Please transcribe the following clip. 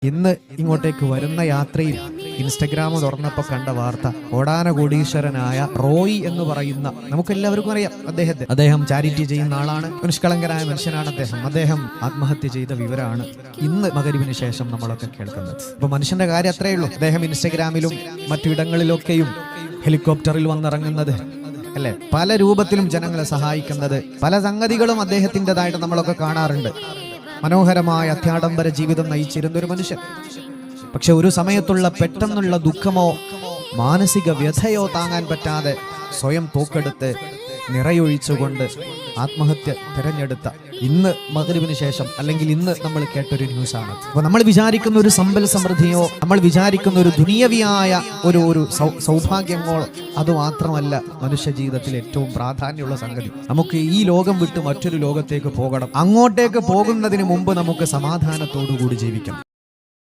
ഇന്ന് ഇങ്ങോട്ടേക്ക് വരുന്ന യാത്രയിൽ ഇൻസ്റ്റഗ്രാം തുറന്നപ്പോൾ കണ്ട വാർത്ത, കോടാനകോടീശ്വരനായ റോയി എന്ന് പറയുന്ന, നമുക്കെല്ലാവർക്കും അറിയാം അദ്ദേഹം ചാരിറ്റി ചെയ്യുന്ന ആളാണ്, നിഷ്കളങ്കരായ മനുഷ്യനാണ് അദ്ദേഹം ആത്മഹത്യ ചെയ്ത വിവരമാണ് ഇന്ന് മഗ്‌രിബിന് ശേഷം നമ്മളൊക്കെ കേൾക്കുന്നത്. അപ്പൊ മനുഷ്യന്റെ കാര്യം അത്രയേ ഉള്ളൂ. അദ്ദേഹം ഇൻസ്റ്റഗ്രാമിലും മറ്റു ഇടങ്ങളിലൊക്കെയും ഹെലികോപ്റ്ററിൽ വന്നിറങ്ങുന്നത് അല്ലെ, പല രൂപത്തിലും ജനങ്ങളെ സഹായിക്കുന്നത്, പല സംഗതികളും അദ്ദേഹത്തിൻ്റെതായിട്ട് നമ്മളൊക്കെ കാണാറുണ്ട്. മനോഹരമായ അത്യാഡംബര ജീവിതം നയിച്ചിരുന്ന ഒരു മനുഷ്യൻ. പക്ഷെ ഒരു സമയത്തുള്ള പെട്ടെന്നുള്ള ദുഃഖമോ മാനസിക വ്യഥയോ താങ്ങാൻ പറ്റാതെ സ്വയം തോക്കെടുത്ത് നിറയൊഴിച്ചുകൊണ്ട് ആത്മഹത്യ തിരഞ്ഞെടുത്ത ഇന്ന് മഗ്‌രിബിന് ശേഷം, അല്ലെങ്കിൽ ഇന്ന് നമ്മൾ കേട്ടൊരു ന്യൂസാണ്. അപ്പൊ നമ്മൾ വിചാരിക്കുന്ന ഒരു സമ്പൽ സമൃദ്ധിയോ, നമ്മൾ വിചാരിക്കുന്ന ഒരു ദുനിയവിയായ ഒരു സൗഭാഗ്യമോ അത് മാത്രമല്ല മനുഷ്യ ജീവിതത്തിൽ ഏറ്റവും പ്രാധാന്യമുള്ള സംഗതി. നമുക്ക് ഈ ലോകം വിട്ട് മറ്റൊരു ലോകത്തേക്ക് പോകണം. അങ്ങോട്ടേക്ക് പോകുന്നതിന് മുമ്പ് നമുക്ക് സമാധാനത്തോടു കൂടി ജീവിക്കണം.